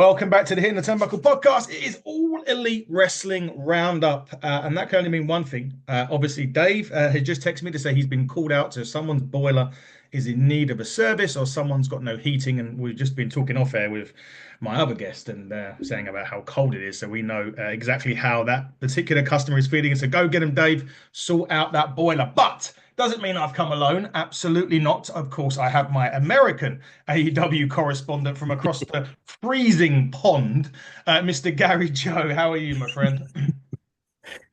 Welcome back to the Hitting the Turnbuckle podcast. It is All Elite Wrestling Roundup, and that can only mean one thing. Obviously, Dave has just texted me to say he's been called out to someone's boiler is in need of a service, or someone's got no heating, and we've just been talking off air with my other guest and saying about how cold it is, so we know exactly how that particular customer is feeling. So go get him, Dave. Sort out that boiler, but. Doesn't mean I've come alone. Absolutely not. Of course, I have my American AEW correspondent from across the freezing pond, Mr. Gary Joe. How are you, my friend?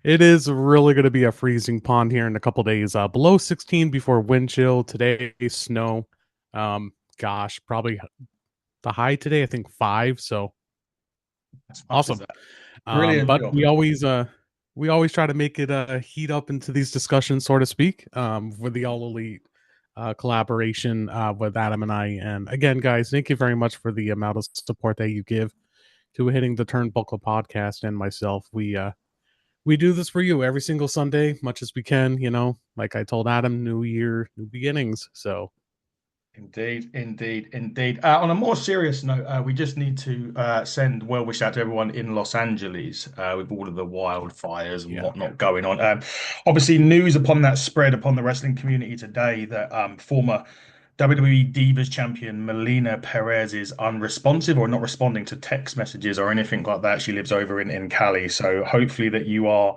It is really going to be a freezing pond here in a couple days. Below 16 before wind chill. Today, snow. Probably the high today, I think 5. So As much as awesome. that. Brilliant But job. we always try to make it heat up into these discussions, so to speak, with the All Elite collaboration with Adam and I. And again, guys, thank you very much for the amount of support that you give to Hitting the Turnbuckle podcast and myself. We do this for you every single Sunday, much as we can. Like I told Adam, new year, new beginnings. So Indeed, indeed, indeed. On a more serious note, we just need to send well wish out to everyone in Los Angeles with all of the wildfires and yeah, whatnot going on. Obviously, news upon that spread upon the wrestling community today that former WWE Divas champion Melina Perez is unresponsive or not responding to text messages or anything like that. She lives over in Cali. So hopefully that you are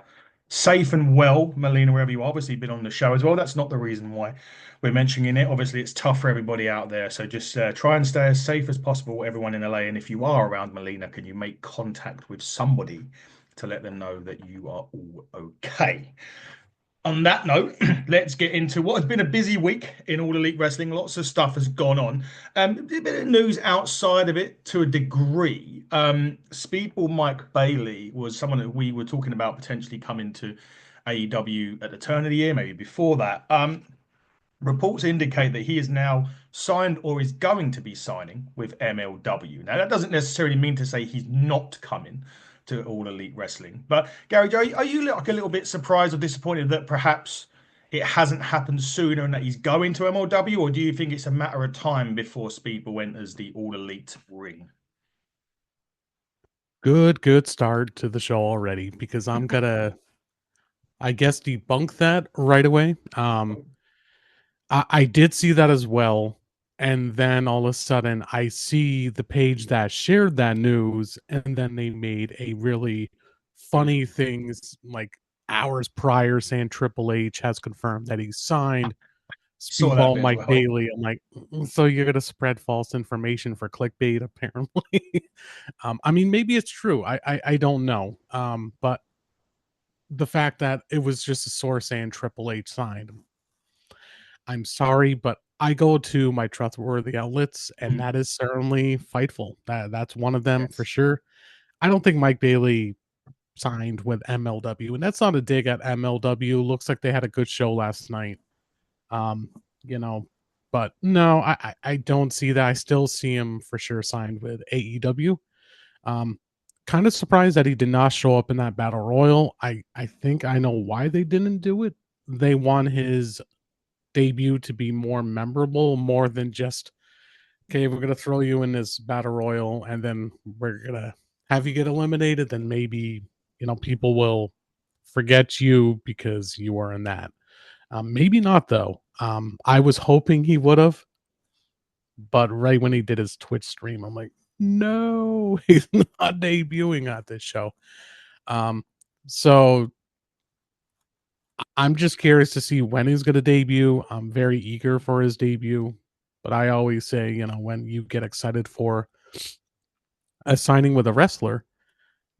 safe and well, Melina, wherever you are. Obviously, you've been on the show as well. That's not the reason why we're mentioning it. Obviously, it's tough for everybody out there. So just try and stay as safe as possible, everyone in LA. And if you are around Melina, can you make contact with somebody to let them know that you are all okay? On that note, let's get into what has been a busy week in All Elite Wrestling. Lots of stuff has gone on. A bit of news outside of it to a degree. Speedball Mike Bailey was someone that we were talking about potentially coming to AEW at the turn of the year, maybe before that. Reports indicate that he is now signed or is going to be signing with MLW. Now, that doesn't necessarily mean to say he's not coming to All Elite Wrestling. But Gary Joe, are you like a little bit surprised or disappointed that perhaps it hasn't happened sooner and that he's going to MLW, or do you think it's a matter of time before Speedball enters the All Elite ring? good start to the show already because I'm gonna, I guess, debunk that right away. I did see that as well. And then all of a sudden, I see the page that shared that news, and then they made a really funny things like hours prior saying Triple H has confirmed that he's signed Saw that Speedball bit as Mike well. Bailey. I'm like, so you're gonna spread false information for clickbait, apparently. I mean, maybe it's true. I don't know. But the fact that it was just a source saying Triple H signed, I'm sorry, but I go to my trustworthy outlets, and that is certainly Fightful. That's one of them for Yes. sure. I don't think Mike Bailey signed with MLW, and that's not a dig at MLW. Looks like they had a good show last night. Um, you know, but no, I don't see that. I still see him for sure signed with AEW. Um, kind of surprised that he did not show up in that battle royal. I think I know why they didn't do it. They want his debut to be more memorable, more than just okay, we're gonna throw you in this battle royal and then we're gonna have you get eliminated. Then maybe people will forget you because you were in that. Maybe not though. I was hoping he would have, but right when he did his Twitch stream, I'm like, no, he's not debuting at this show. Um, so I'm just curious to see when he's going to debut. I'm very eager for his debut, but I always say, when you get excited for a signing with a wrestler,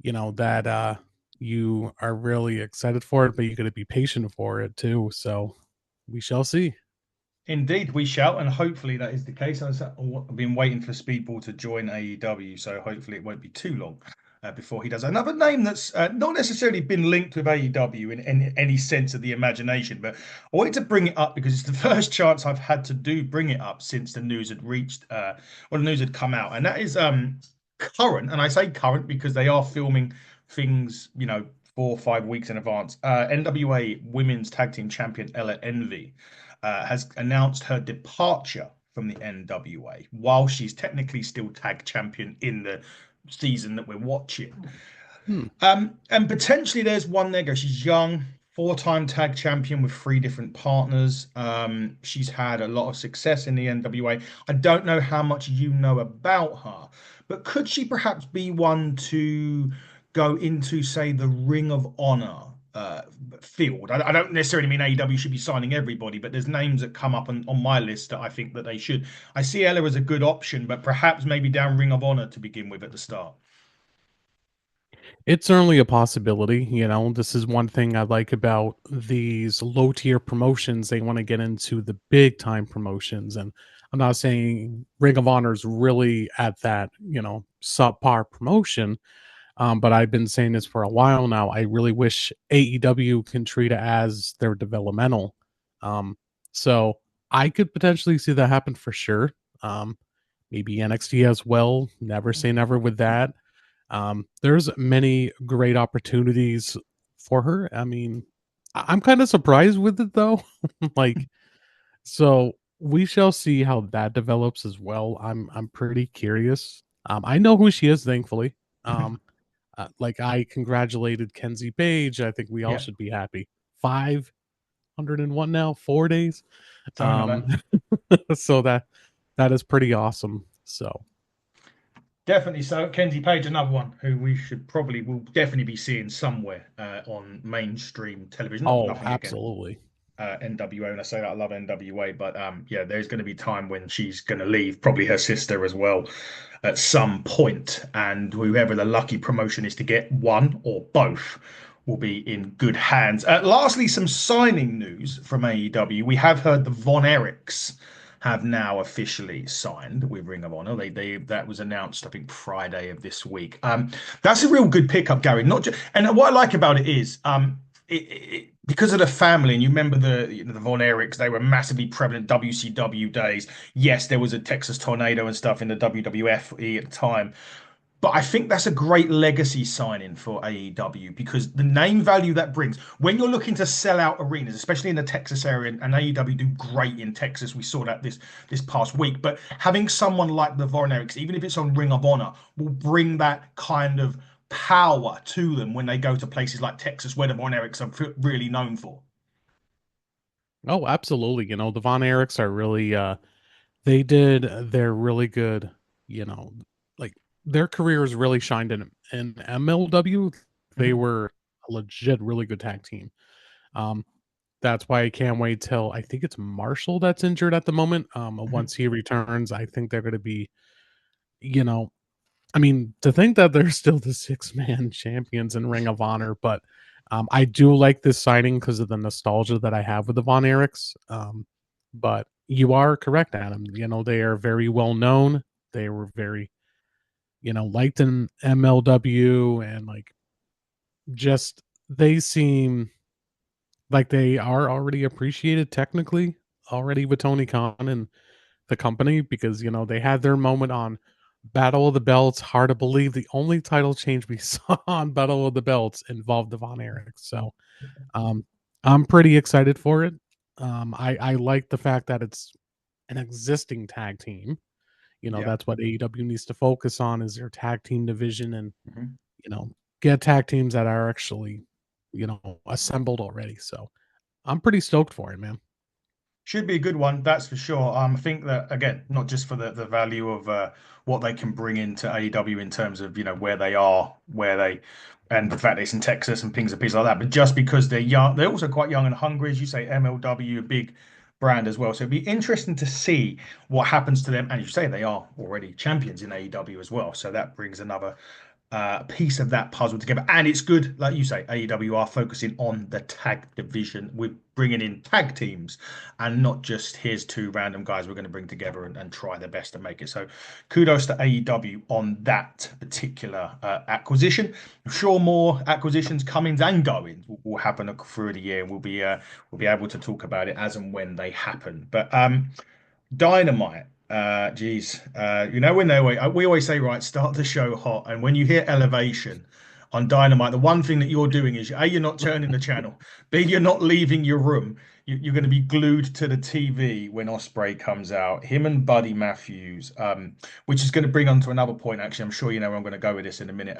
that you are really excited for it, but you got to be patient for it too. So we shall see. Indeed, we shall, and hopefully that is the case. I've been waiting for Speedball to join AEW, so hopefully it won't be too long before he does. Another name that's not necessarily been linked with AEW in any sense of the imagination, but I wanted to bring it up because it's the first chance I've had to bring it up since the news had reached, the news had come out, and that is current. And I say current because they are filming things, 4 or 5 weeks in advance. NWA Women's Tag Team Champion Ella Envy has announced her departure from the NWA while she's technically still tag champion in the season that we're watching. Hmm. And potentially there's one there. Go. She's young, four-time tag champion with three different partners. She's had a lot of success in the NWA. I don't know how much you know about her, but could she perhaps be one to go into, say, the Ring of Honor field? I don't necessarily mean AEW should be signing everybody, but there's names that come up on my list that I think that they should. I see Ella as a good option, but perhaps maybe down Ring of Honor to begin with at the start. It's certainly a possibility. This is one thing I like about these low tier promotions. They want to get into the big time promotions. And I'm not saying Ring of Honor is really at that, subpar promotion. But I've been saying this for a while now. I really wish AEW can treat it as their developmental. Um, so I could potentially see that happen for sure. Maybe NXT as well. Never say never with that. There's many great opportunities for her. I mean, I'm kind of surprised with it though. Like, so we shall see how that develops as well. I'm pretty curious. I know who she is, thankfully. Um, like I congratulated Kenzie Page. I think we all Yeah, should be happy. 501 now, 4 days. something like Um, that. so that is pretty awesome. So, Definitely so. Kenzie Page, another one who we should probably will definitely be seeing somewhere on mainstream television. Not oh, nothing against absolutely. NWO, and I say that I love NWA, but yeah, there's going to be time when she's going to leave, probably her sister as well, at some point, and whoever the lucky promotion is to get one or both will be in good hands. Lastly, some signing news from AEW. We have heard the Von Erichs have now officially signed with Ring of Honor. They that was announced, I think, Friday of this week. That's a real good pickup, Gary. Not just, and what I like about it is because of the family, and you remember the Von Erichs, they were massively prevalent WCW days. Yes, there was a Texas Tornado and stuff in the WWF at the time, but I think that's a great legacy signing for AEW because the name value that brings when you're looking to sell out arenas, especially in the Texas area, and AEW do great in Texas. We saw that this past week. But having someone like the Von Erichs, even if it's on Ring of Honor, will bring that kind of power to them when they go to places like Texas, where the Von Erichs are really known for. Oh, absolutely. The Von Erichs are really they're really good, you know, like their careers really shined in MLW. They Mhm, were a legit really good tag team. Um that's why I can't wait till I think it's Marshall that's injured at the moment. mhm. Once he returns, I think they're going to be, you know, I mean, to think that they're still the six-man champions in Ring of Honor, but I do like this signing because of the nostalgia that I have with the Von Erichs. But you are correct, Adam. They are very well known. They were very, liked in MLW, and like just they seem like they are already appreciated technically already with Tony Khan and the company because they had their moment on Battle of the Belts. Hard to believe the only title change we saw on Battle of the Belts involved the Von Erich. So um, I'm pretty excited for it. I like the fact that it's an existing tag team. Yeah. That's what AEW needs to focus on is their tag team division and Mhm. you know get tag teams that are actually assembled already. So I'm pretty stoked for it, man. Should be a good one, that's for sure. I think that again, not just for the value of what they can bring into AEW in terms of where they are, and the fact that it's in Texas and things and pieces like that, but just because they're young, they're also quite young and hungry, as you say. MLW, a big brand as well, so it'd be interesting to see what happens to them. And you say they are already champions in AEW as well, so that brings another piece of that puzzle together. And it's good, like you say, AEW are focusing on the tag division. We're bringing in tag teams and not just here's two random guys we're going to bring together and try their best to make it. So kudos to AEW on that particular acquisition. I'm sure more acquisitions, comings and goings will happen through the year. We'll be able to talk about it as and when they happen. But Dynamite. Geez. When we always say, right, start the show hot, and when you hear Elevation, on Dynamite, the one thing that you're doing is A, you're not turning the channel, B, you're not leaving your room. You're going to be glued to the TV when Osprey comes out. Him and Buddy Matthews, which is going to bring on to another point. Actually, I'm sure you know where I'm going to go with this in a minute.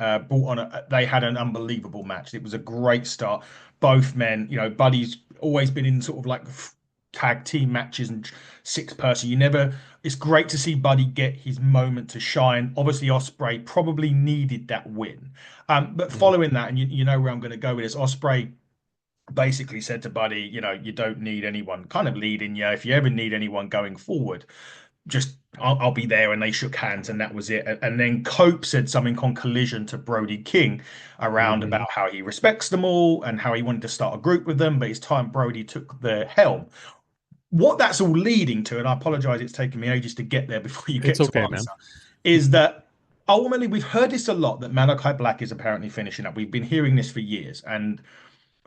They had an unbelievable match. It was a great start. Both men, Buddy's always been in sort of like tag team matches and six person. You never. It's great to see Buddy get his moment to shine. Obviously, Osprey probably needed that win. But Mhm. following that, and you know where I'm going to go with this, Osprey basically said to Buddy, you don't need anyone kind of leading you. If you ever need anyone going forward, just I'll be there. And they shook hands, and that was it. And then Cope said something on Collision to Brody King around Mhm. about how he respects them all and how he wanted to start a group with them, but it's time Brody took the helm. What that's all leading to, and I apologize, it's taken me ages to get there before you It's get to okay, man. answer, is that ultimately we've heard this a lot that Malachi Black is apparently finishing up. We've been hearing this for years, and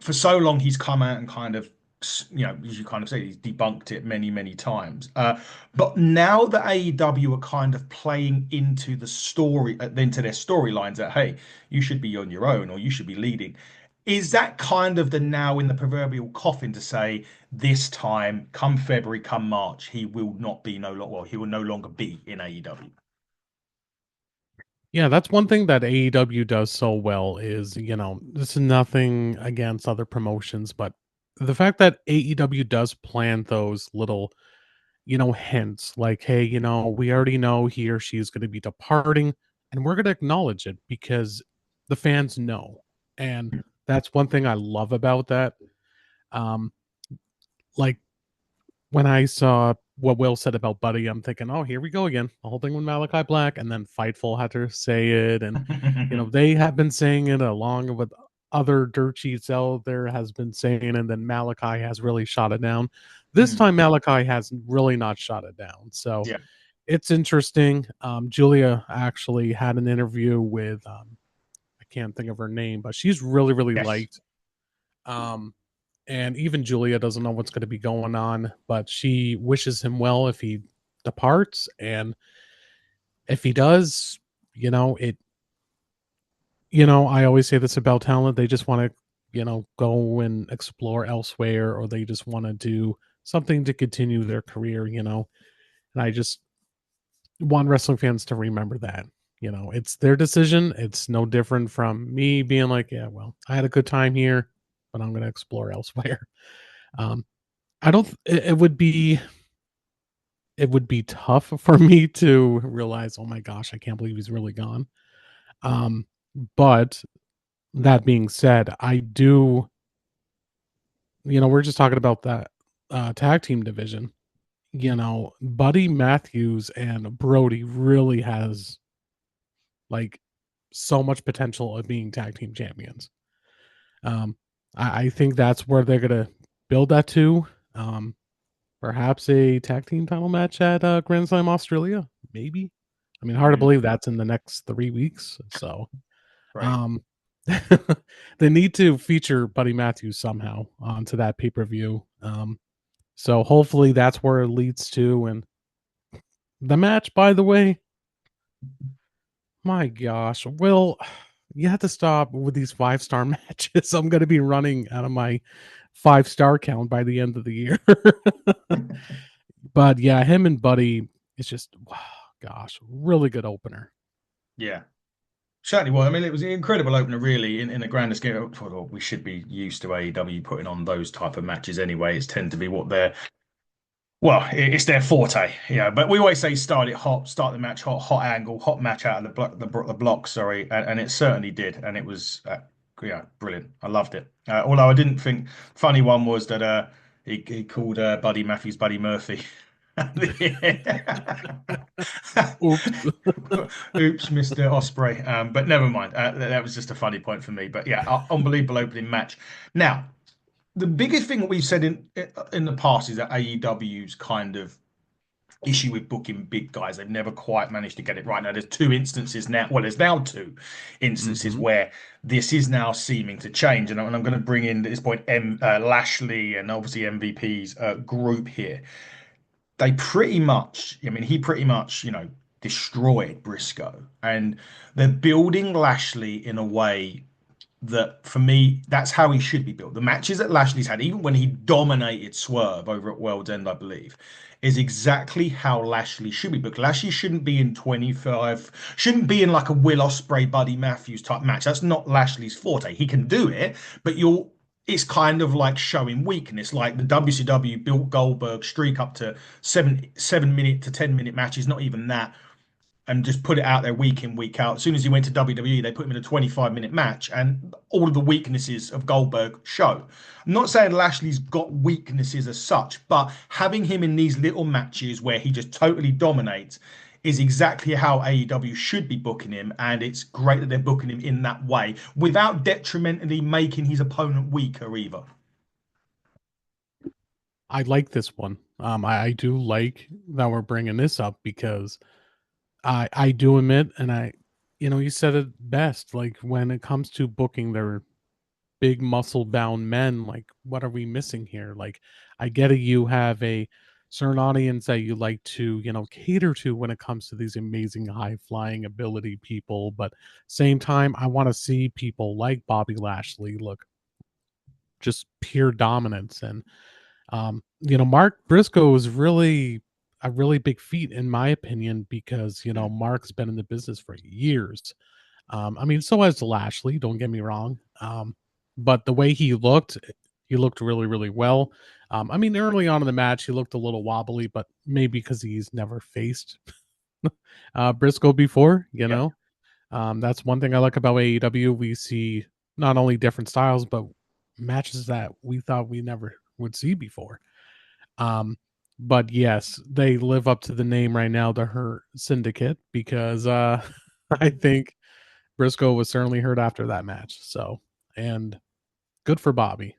for so long he's come out and kind of, as you kind of say, he's debunked it many many times, but now that AEW are kind of playing into the story, into their storylines, that hey, you should be on your own or you should be leading, is that kind of the now in the proverbial coffin to say this time come February, come March, he will not be no longer, well, he will no longer be in AEW. Yeah, that's one thing that AEW does so well is, this is nothing against other promotions, but the fact that AEW does plant those little, hints like, hey, we already know he or she is going to be departing, and we're going to acknowledge it because the fans know. And that's one thing I love about that. Um, like when I saw what Will said about Buddy, I'm thinking, oh, here we go again. The whole thing with Malachi Black, and then Fightful had to say it, and they have been saying it along with other dirt sheets out there has been saying it, and then Malachi has really shot it down. This Mm, time, Malachi has really not shot it down. So yeah. it's interesting. Julia actually had an interview with I can't think of her name, but she's really, really Yes. liked. Um, and even Julia doesn't know what's going to be going on, but she wishes him well if he departs, and if he does, it. I always say this about talent: they just want to, go and explore elsewhere, or they just want to do something to continue their career. And I just want wrestling fans to remember that. It's their decision. It's no different from me being like, yeah, well, I had a good time here, but I'm going to explore elsewhere. Um, I don't. It would be tough for me to realize, oh my gosh, I can't believe he's really gone. Um, but that being said, I do. We're just talking about that tag team division. Buddy Matthews and Brody really has like so much potential of being tag team champions. Um, I think that's where they're gonna build that to. Um, Perhaps a tag team title match at Grand Slam Australia, maybe. I mean, hard to Mm, believe that's in the next 3 weeks. So, right. um, they need to feature Buddy Matthews somehow onto that pay per view. So hopefully that's where it leads to. And the match, by the way, my gosh, Will, you have to stop with these 5-star matches. I'm going to be running out of my 5-star count by the end of the year. But yeah, him and Buddy, it's just, wow, gosh, really good opener. Yeah. Certainly was. I mean, it was an incredible opener, really, in the grander scheme. Well, we should be used to AEW putting on those type of matches anyway. It's tend to be what they're, well, it's their forte, But we always say start it hot, start the match hot, hot angle, hot match out of the block, sorry, and it certainly did, and it was, yeah, brilliant. I loved it. Although I didn't think funny one was that he called Buddy Matthews Buddy Murphy. Oops. Oops, Mr. Osprey. But never mind. That was just a funny point for me. But yeah, unbelievable opening match. Now, the biggest thing that we've said in the past is that AEW's kind of issue with booking big guys. They've never quite managed to get it right. Now, there's two instances now. Well, there's now two instances Hmm. where this is now seeming to change. And I'm going to bring in at this point Lashley and obviously MVP's group here. They pretty much, I mean, he pretty much, destroyed Briscoe. And they're building Lashley in a way. that for me, that's how he should be built. The matches that Lashley's had, even when he dominated Swerve over at World's End, I believe, is exactly how Lashley should be booked. Lashley shouldn't be in 25, shouldn't be in like a Will Ospreay, Buddy Matthews type match. That's not Lashley's forte. He can do it, but it's kind of like showing weakness. Like the WCW built Goldberg streak up to 7 minute to 10 minute matches, not even that, and just put it out there week in, week out. As soon as he went to WWE, they put him in a 25-minute match, and all of the weaknesses of Goldberg show. I'm not saying Lashley's got weaknesses as such, but having him in these little matches where he just totally dominates is exactly how AEW should be booking him, and it's great that they're booking him in that way without detrimentally making his opponent weaker either. I like this one. I do like that we're bringing this up because I do admit, and you said it best. Like when it comes to booking their big muscle bound men, like what are we missing here? Like I get it, you have a certain audience that you like to cater to when it comes to these amazing high flying ability people, but same time I want to see people like Bobby Lashley look just pure dominance. And Mark Briscoe is really a really big feat in my opinion because Mm. Mark's been in the business for years. I mean, so has Lashley, don't get me wrong. But the way he looked really, really well. I mean, early on in the match, he looked a little wobbly, but maybe because he's never faced Briscoe before, Yeah. That's one thing I like about AEW. We see not only different styles, but matches that we thought we never would see before. Um, but yes, they live up to the name right now, the Hurt Syndicate, because I think Briscoe was certainly hurt after that match. So, and good for Bobby.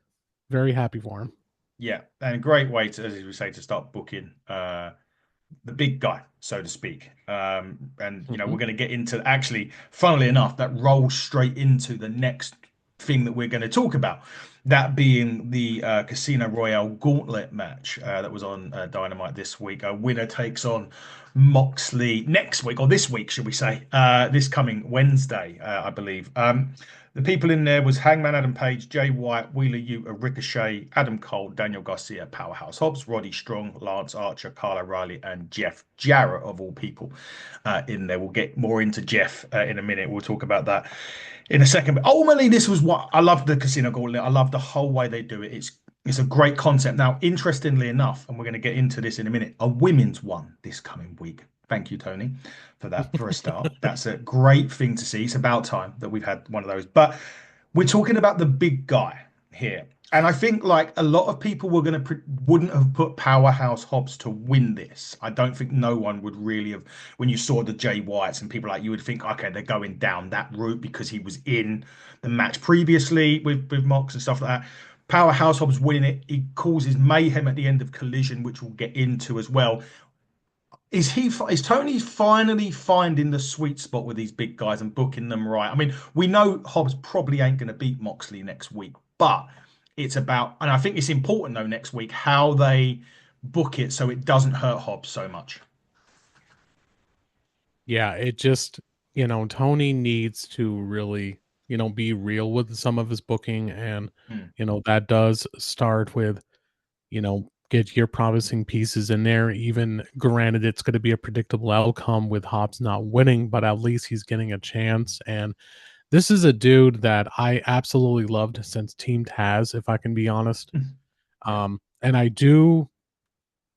Very happy for him. Yeah, and a great way to, as we say, to start booking the big guy, so to speak. And Mhm. we're going to get into actually, funnily enough, that rolls straight into the next thing that we're going to talk about. That being the Casino Royale Gauntlet match that was on Dynamite this week. A winner takes on Moxley next week, or this week, should we say? This coming Wednesday, I believe. The people in there was Hangman Adam Page, Jay White, Wheeler Yuta, Ricochet, Adam Cole, Daniel Garcia, Powerhouse Hobbs, Roddy Strong, Lance Archer, Kyle O'Reilly, and Jeff Jarrett of all people in there. We'll get more into Jeff in a minute. We'll talk about that in a second. But ultimately, this was what I love the Casino Gauntlet. I love the whole way they do it. It's a great concept. Now, interestingly enough, and we're going to get into this in a minute, a women's one this coming week. Thank you, Tony, for that for a start. That's a great thing to see. It's about time that we've had one of those. But we're talking about the big guy here. And I think like a lot of people wouldn't have put Powerhouse Hobbs to win this. I don't think no one would really have when you saw the Jay Whites and people like you would think, okay, they're going down that route because he was in the match previously with Mox and stuff like that. Powerhouse Hobbs winning it, he causes mayhem at the end of Collision, which we'll get into as well. Is Tony finally finding the sweet spot with these big guys and booking them right? I mean, we know Hobbs probably ain't going to beat Moxley next week, but it's about, and I think it's important though next week how they book it so it doesn't hurt Hobbs so much. Yeah, it just, Tony needs to really, be real with some of his booking. And, Mm, that does start with, get your promising pieces in there. Even granted, it's going to be a predictable outcome with Hobbs not winning, but at least he's getting a chance. And this is a dude that I absolutely loved since Team Taz, if I can be honest. mm. Yeah. And I do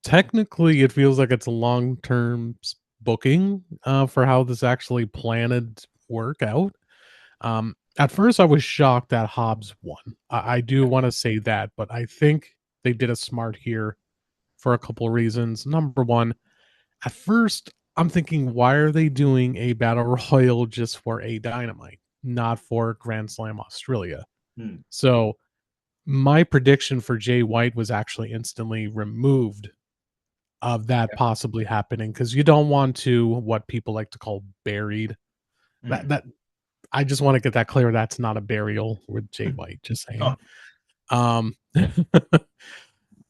technically, it feels like it's a long term booking for how this actually planned work out. At first, I was shocked that Hobbs won. I do want to say that, but I think they did a smart here for a couple of reasons. Number one, at first, I'm thinking, why are they doing a battle royal just for a dynamite, not for Grand Slam Australia? Mm, So my prediction for Jay White was actually instantly removed of that yeah. possibly happening because you don't want to what people like to call buried. That Mm. that I just want to get that clear. That's not a burial with Jay White. Just saying. Oh, Um,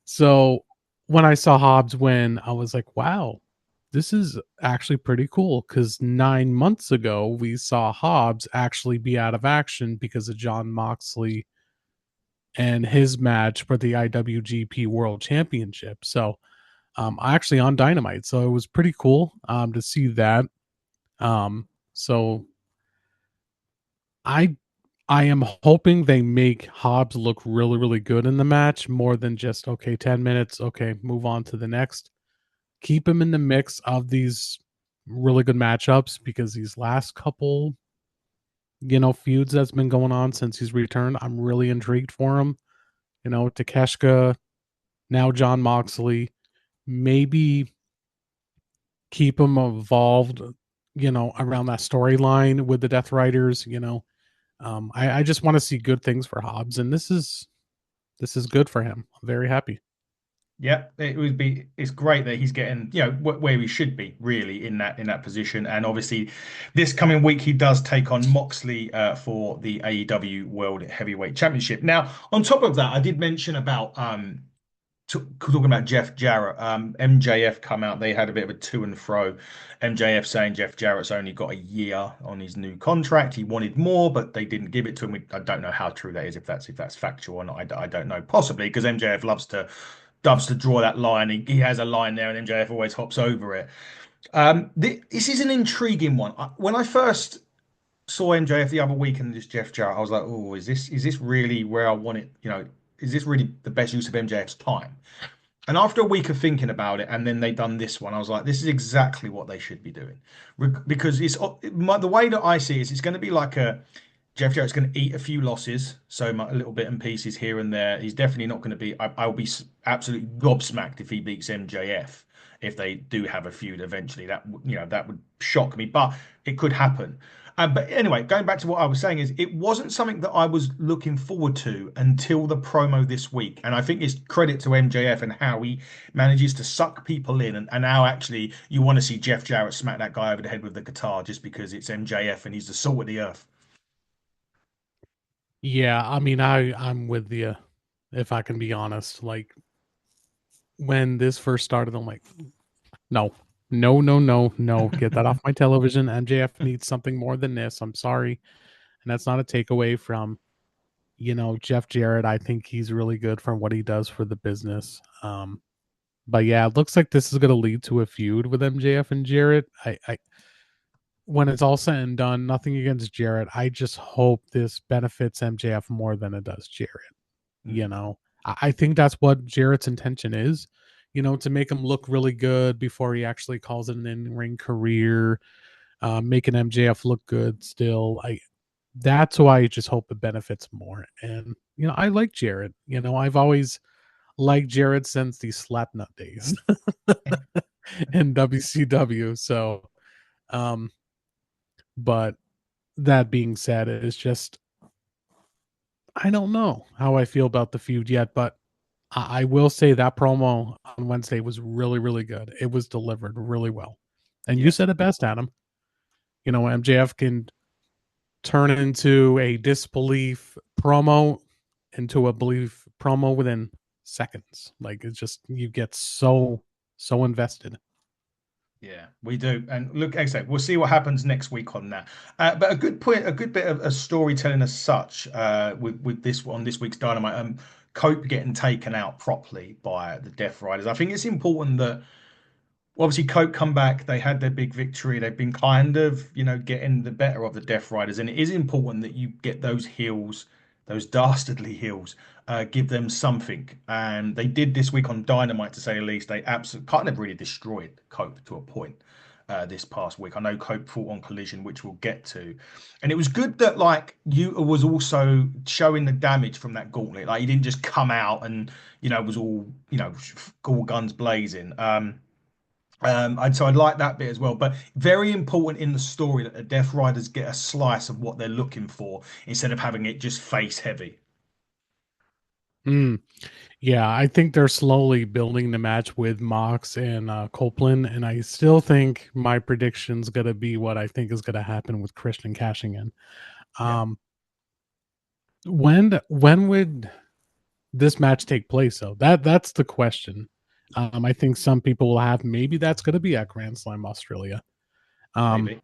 so when I saw Hobbs win, I was like, wow, this is actually pretty cool because 9 months ago we saw Hobbs actually be out of action because of John Moxley and his match for the IWGP World Championship. So actually on Dynamite. So it was pretty cool to see that. So I I am hoping they make Hobbs look really, really good in the match more than just okay, 10 minutes, okay, move on to the next. Keep him in the mix of these really good matchups because these last couple, feuds that's been going on since he's returned, I'm really intrigued for him. Takeshka, now John Moxley, maybe keep him evolved, around that storyline with the Death Riders. I just want to see good things for Hobbs, and this is good for him. I'm very happy. Yeah, it would be. It's great that he's getting, where he should be really in that position. And obviously, this coming week he does take on Moxley for the AEW World Heavyweight Championship. Now, on top of that, I did mention about talking about Jeff Jarrett. MJF come out. They had a bit of a to and fro. MJF saying Jeff Jarrett's only got a year on his new contract. He wanted more, but they didn't give it to him. I don't know how true that is. If that's factual or not, I don't know. Possibly because MJF loves to draw that line. He has a line there, and MJF always hops over it. This is an intriguing one. When I first saw MJF the other week and just Jeff Jarrett, I was like, oh, is this really where I want it? Is this really the best use of MJF's time? And after a week of thinking about it, and then they done this one, I was like, this is exactly what they should be doing. Because the way that I see it is it's going to be like a Jeff Jarrett's going to eat a few losses, so a little bit and pieces here and there. He's definitely not going to be. I'll be absolutely gobsmacked if he beats MJF if they do have a feud eventually. That would shock me, but it could happen. But anyway, going back to what I was saying is it wasn't something that I was looking forward to until the promo this week, and I think it's credit to MJF and how he manages to suck people in, and how actually you want to see Jeff Jarrett smack that guy over the head with the guitar just because it's MJF and he's the salt of the earth. Yeah, I mean, I'm with you. If I can be honest, like when this first started, I'm like, no, no, no, no, no, get that off my television. MJF needs something more than this. I'm sorry, and that's not a takeaway from Jeff Jarrett. I think he's really good for what he does for the business. But yeah, it looks like this is going to lead to a feud with MJF and Jarrett. When it's all said and done, nothing against Jarrett. I just hope this benefits MJF more than it does Jarrett. You know, I think that's what Jarrett's intention is. To make him look really good before he actually calls it an in-ring career, making MJF look good still. That's why I just hope it benefits more. And I like Jarrett. I've always liked Jarrett since the Slapnut days in WCW. So, um, but that being said, it's just I don't know how I feel about the feud yet, but I will say that promo on Wednesday was really, really good. It was delivered really well. And you Yeah. said it best, Adam. MJF can turn into a disbelief promo into a belief promo within seconds. Like it's just you get so invested. Yeah, we do. And look, like I said, we'll see what happens next week on that. But a good point, a good bit of a storytelling as such, with this on this week's Dynamite, Cope getting taken out properly by the Death Riders. I think it's important that obviously Cope come back. They had their big victory. They've been kind of, getting the better of the Death Riders, and it is important that you get those heels, those dastardly heels, give them something. And they did this week on Dynamite, to say the least. They absolutely kind of really destroyed Cope to a point. This past week, I know Cope fought on Collision, which we'll get to, and it was good that like you was also showing the damage from that gauntlet. Like he didn't just come out and was all guns blazing. So I'd like that bit as well. But very important in the story that the Death Riders get a slice of what they're looking for instead of having it just face heavy. Mm, yeah, I think they're slowly building the match with Mox and Copeland, and I still think my prediction's gonna be what I think is gonna happen with Christian cashing in. Yeah. Um, when would this match take place? Though that's the question. I think some people will have maybe that's going to be at Grand Slam Australia. Um, Maybe.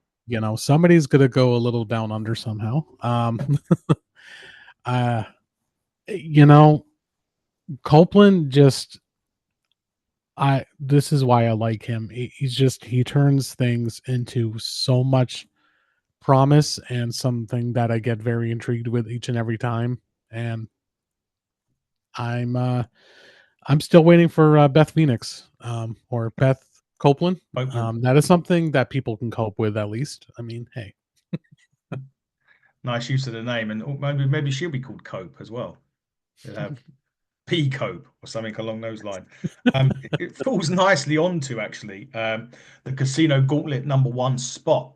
Somebody's going to go a little down under somehow. Uh, you know, Copeland just I this is why I like him. He turns things into so much promise and something that I get very intrigued with each and every time. And I'm uh I'm still waiting for Beth Phoenix or Beth Copeland. Oakland. That is something that people can cope with at least. I mean, hey, Nice use of the name, and maybe she'll be called Cope as well. They'll have P Cope or something along those lines. It falls nicely onto actually the Casino Gauntlet #1 spot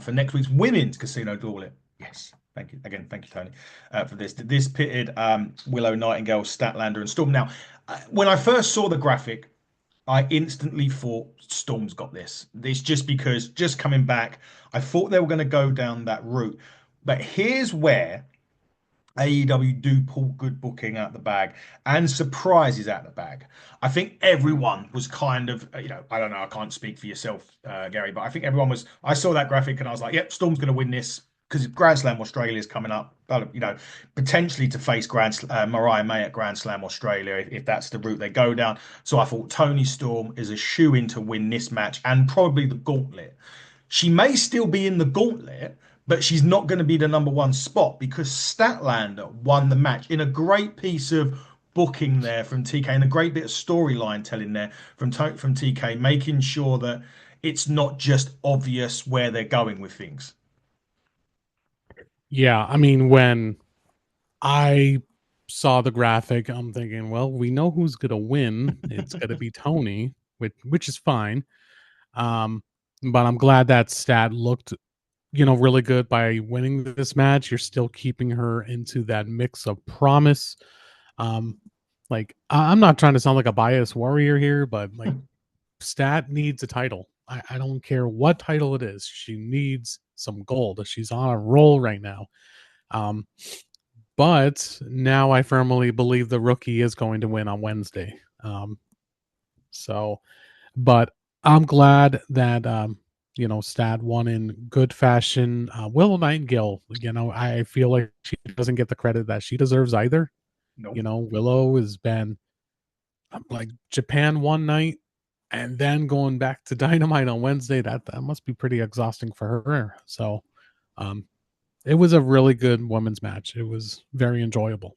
for next week's women's Casino Gauntlet. Yes, thank you again. Thank you, Tony, for this. This pitted Willow Nightingale, Statlander, and Storm. Now, when I first saw the graphic, I instantly thought Storm's got this. It's just because just coming back, I thought they were going to go down that route. But here's where AEW do pull good booking out the bag and surprises out the bag. I think everyone was kind of, I don't know, I can't speak for yourself, Gary, but I think everyone was. I saw that graphic and I was like, yep, Storm's going to win this because Grand Slam Australia is coming up. Potentially to face Mariah May at Grand Slam Australia if that's the route they go down. So I thought Tony Storm is a shoe in to win this match and probably the gauntlet. She may still be in the gauntlet, but she's not going to be the #1 spot because Statlander won the match in a great piece of booking there from TK and a great bit of storyline telling there from TK, making sure that it's not just obvious where they're going with things. yeah. I mean, when I saw the graphic, I'm thinking, well, we know who's gonna win. It's gonna be Tony, which is fine. Um, but I'm glad that Stat looked, really good by winning this match. You're still keeping her into that mix of promise. Um, I'm not trying to sound like a biased warrior here, but like Stat needs a title. I don't care what title it is. She needs some gold. She's on a roll right now. Um, but now I firmly believe the rookie is going to win on Wednesday. So, but I'm glad that Stat won in good fashion. Willow Nightingale, I feel like she doesn't get the credit that she deserves either. Nope. Willow has been like Japan one night and then going back to Dynamite on Wednesday. That must be pretty exhausting for her. So, um, it was a really good women's match. It was very enjoyable.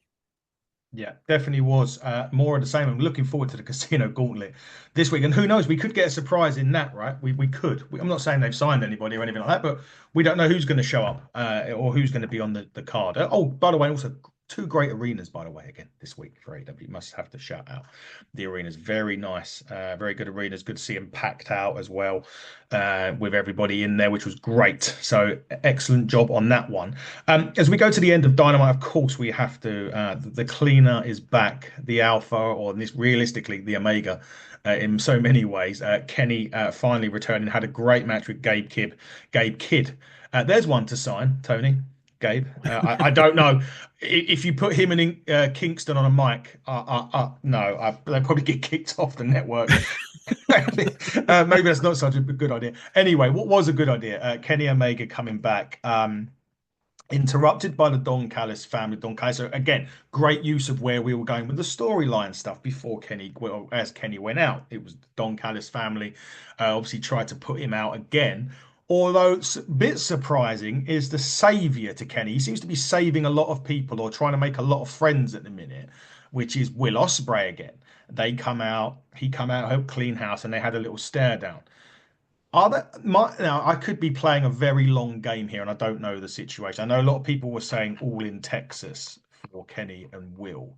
Yeah, definitely was more of the same. I'm looking forward to the Casino Gauntlet this week, and who knows, we could get a surprise in that, right? We could. I'm not saying they've signed anybody or anything like that, but we don't know who's going to show up or who's going to be on the card. Oh, by the way, also two great arenas, by the way, again this week for AEW. Must have to shout out the arenas. Very nice, very good arenas. Good to see them packed out as well with everybody in there, which was great. So excellent job on that one. As we go to the end of Dynamite, of course, we have to. The cleaner is back, the Alpha, or this realistically the Omega, in so many ways. Kenny finally returning, had a great match with Gabe Kidd. There's one to sign, Tony. Gabe. I don't know if you put him and Kingston on a mic. No, they'll probably get kicked off the network. Maybe that's not such a good idea. Anyway, what was a good idea? Kenny Omega coming back. Interrupted by the Don Callis family. Don Callis, so again, great use of where we were going with the storyline stuff before Kenny, well, as Kenny went out. It was the Don Callis family. Obviously, tried to put him out again. Although it's a bit surprising, is the savior to Kenny. He seems to be saving a lot of people or trying to make a lot of friends at the minute, which is Will Ospreay again. They come out, he come out, help clean house, and they had a little stare down. Now I could be playing a very long game here, and I don't know the situation. I know a lot of people were saying all in Texas for Kenny and Will.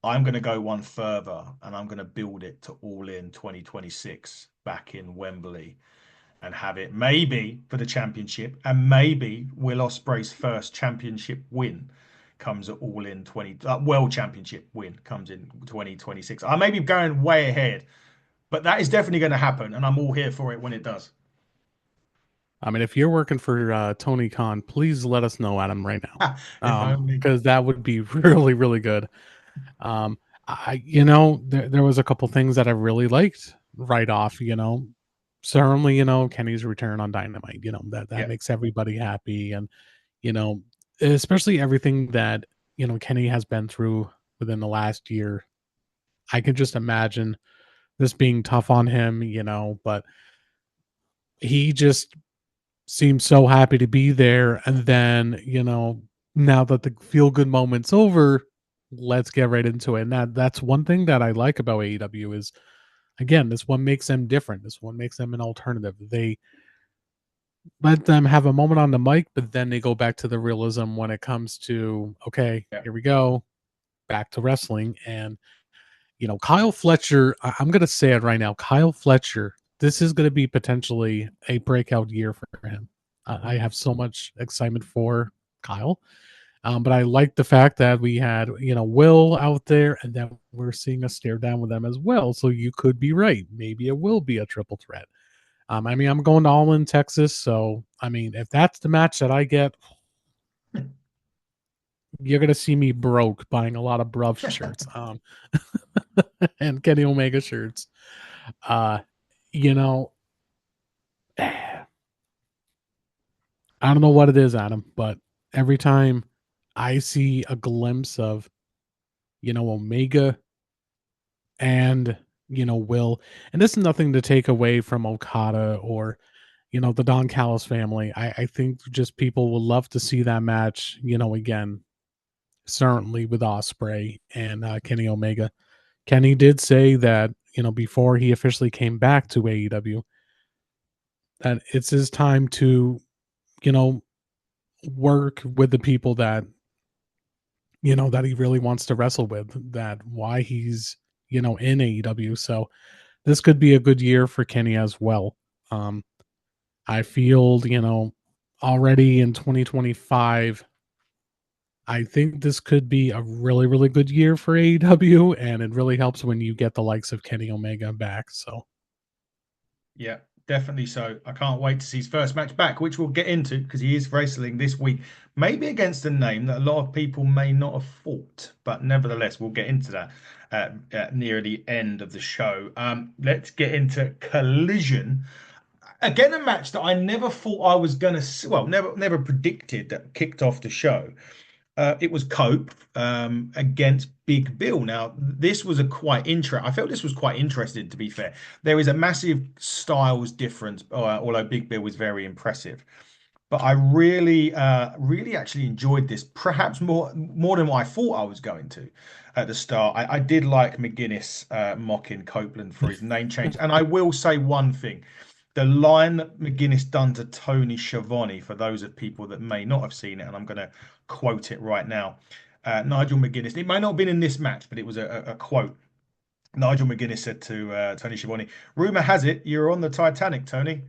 I'm going to go one further, and I'm going to build it to all in 2026 back in Wembley, and have it maybe for the championship, and maybe Will Ospreay's first championship win comes at all in 20 world championship win comes in 2026. I may be going way ahead, but that is definitely going to happen, and I'm all here for it when it does. I mean, if you're working for Tony Khan, please let us know, Adam, right If now, only. because that would be really, really good. Um, there was a couple things that I really liked right off. Certainly, Kenny's return on Dynamite. That Yeah, makes everybody happy, and you know, especially everything that Kenny has been through within the last year. I can just imagine this being tough on him, but he just seems so happy to be there. And then, now that the feel good moment's over, let's get right into it. And that's one thing that I like about AEW is, again, this one makes them different. This one makes them an alternative. They let them have a moment on the mic, but then they go back to the realism when it comes to, okay, yeah, here we go, back to wrestling. And Kyle Fletcher, I'm going to say it right now. Kyle Fletcher, this is going to be potentially a breakout year for him. I have so much excitement for Kyle. But I like the fact that we had, Will out there and that we're seeing a stare down with them as well. So you could be right. Maybe it will be a triple threat. I'm going to All In Texas. So, if that's the match that I get, you're going to see me broke buying a lot of Bruv shirts and Kenny Omega shirts. Uh, you know, I don't know what it is, Adam, but every time I see a glimpse of, Omega and, Will, and this is nothing to take away from Okada or, the Don Callis family. I think just people will love to see that match, again, certainly with Osprey and Kenny Omega. Kenny did say that, before he officially came back to AEW, that it's his time to, you know, work with the people that that he really wants to wrestle with, that why he's in AEW. So this could be a good year for Kenny as well. um I feel already in 2025, I think this could be a really really good year for AEW, and it really helps when you get the likes of Kenny Omega back. So yeah, definitely so. I can't wait to see his first match back, which we'll get into because he is wrestling this week, maybe against a name that a lot of people may not have fought, but nevertheless, we'll get into that near the end of the show. Let's get into Collision. Again, a match that I never thought I was gonna see, well, never predicted that kicked off the show. It was Cope against Big Bill. Now, this was a quite interesting. I felt this was quite interesting, to be fair. There is a massive styles difference, although Big Bill was very impressive. But I really, really actually enjoyed this, perhaps more than what I thought I was going to at the start. I did like McGuinness mocking Copeland for his name change, and I will say one thing: the line that McGuinness done to Tony Schiavone, for those of people that may not have seen it, and I'm going to quote it right now. Nigel McGuinness. It may not have been in this match, but it was a quote. Nigel McGuinness said to Tony Schiavone, "Rumor has it you're on the Titanic, Tony."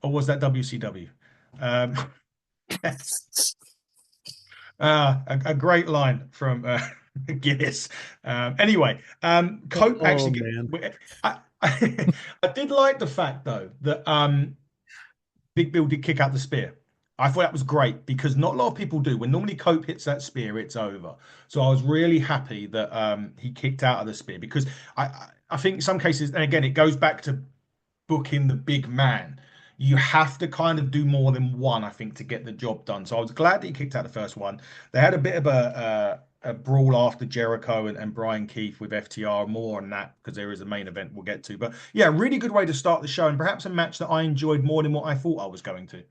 Or was that WCW? Um, a great line from Guinness. Anyway, Cope oh actually. man. I did like the fact though that Big Bill did kick out the spear. I thought that was great because not a lot of people do. When normally Cope hits that spear, it's over. So I was really happy that he kicked out of the spear because I think in some cases, and again, it goes back to booking the big man. You have to kind of do more than one, I think, to get the job done. So I was glad that he kicked out the first one. They had a bit of a brawl after Jericho and Brian Keith with FTR. More on that because there is a main event we'll get to. But yeah, really good way to start the show and perhaps a match that I enjoyed more than what I thought I was going to.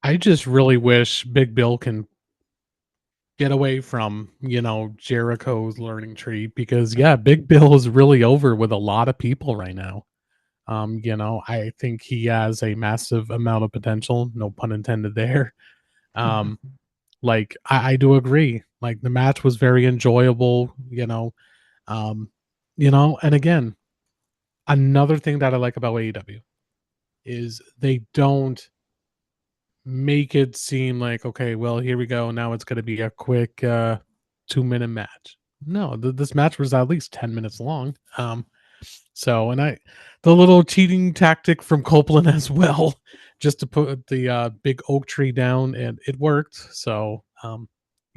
I just really wish Big Bill can get away from, Jericho's learning tree, because yeah, Big Bill is really over with a lot of people right now. I think he has a massive amount of potential, no pun intended there. Um, like I do agree. Like the match was very enjoyable, Um, and again, another thing that I like about AEW is they don't make it seem like, okay, well, here we go. Now it's going to be a quick 2-minute match. No, this match was at least 10 minutes long. So, and the little cheating tactic from Copeland as well, just to put the big oak tree down, and it worked. So,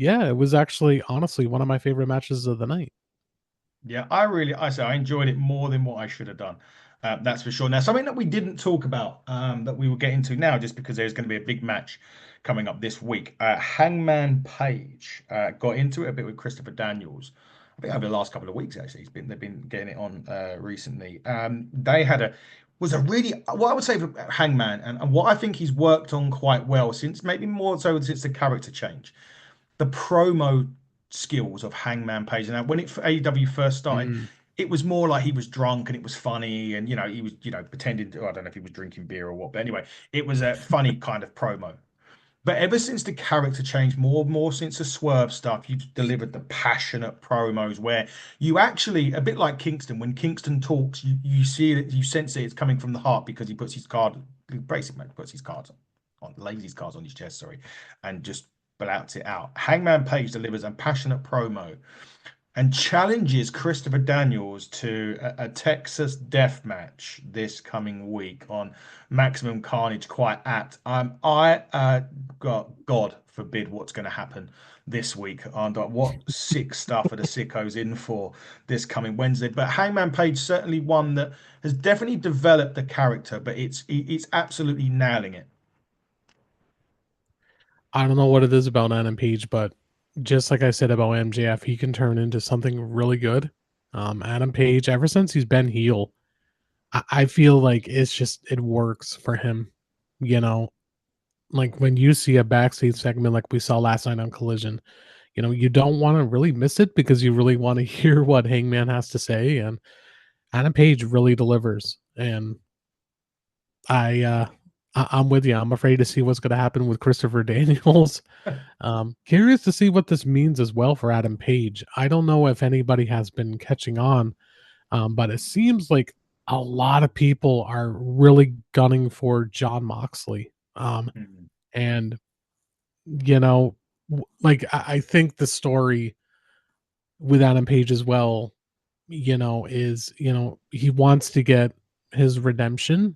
Yeah, it was actually honestly one of my favorite matches of the night. Yeah, I say I enjoyed it more than what I should have done. That's for sure. Now, something that we didn't talk about that we will get into now, just because there's going to be a big match coming up this week. Hangman Page got into it a bit with Christopher Daniels. I think over the last couple of weeks, actually, they've been getting it on recently. They had a was a really what I would say for Hangman, and what I think he's worked on quite well since maybe more so since the character change, the promo skills of Hangman Page. Now, when AEW first started, Mm. it was more like he was drunk and it was funny, and he was pretending to, I don't know if he was drinking beer or what, but anyway, it was a funny kind of promo. But ever since the character changed, more since the Swerve stuff, you've delivered the passionate promos where you actually, a bit like Kingston, when Kingston talks, you see it, you sense it, it's coming from the heart because he puts his card, he basically puts his cards lays his cards on his chest, sorry, and just blouts it out. Hangman Page delivers a passionate promo and challenges Christopher Daniels to a Texas death match this coming week on Maximum Carnage. Quite apt. God forbid what's going to happen this week. And what sick stuff are the sickos in for this coming Wednesday? But Hangman Page certainly one that has definitely developed the character, but it's absolutely nailing it. I don't know what it is about Adam Page, but just like I said about MJF, he can turn into something really good. Adam Page, ever since he's been heel, I feel like it works for him. You know, like when you see a backstage segment like we saw last night on Collision, you don't want to really miss it because you really want to hear what Hangman has to say, and Adam Page really delivers. And I, uh, I'm with you. I'm afraid to see what's going to happen with Christopher Daniels. Curious to see what this means as well for Adam Page. I don't know if anybody has been catching on, but it seems like a lot of people are really gunning for John Moxley. Mhm. And you know, like I think the story with Adam Page as well, is he wants to get his redemption,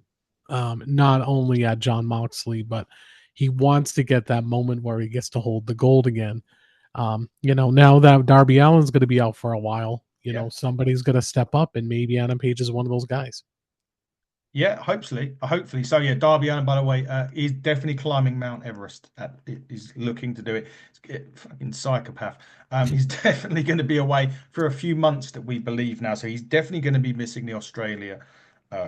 not only at John Moxley, but he wants to get that moment where he gets to hold the gold again. Now that Darby Allin's going to be out for a while, Yeah. somebody's going to step up, and maybe Adam Page is one of those guys. Yeah, hopefully. So yeah, Darby Allin, by the way, is definitely climbing Mount Everest. He's looking to do it. Fucking psychopath. He's definitely going to be away for a few months that we believe now. So he's definitely going to be missing the Australia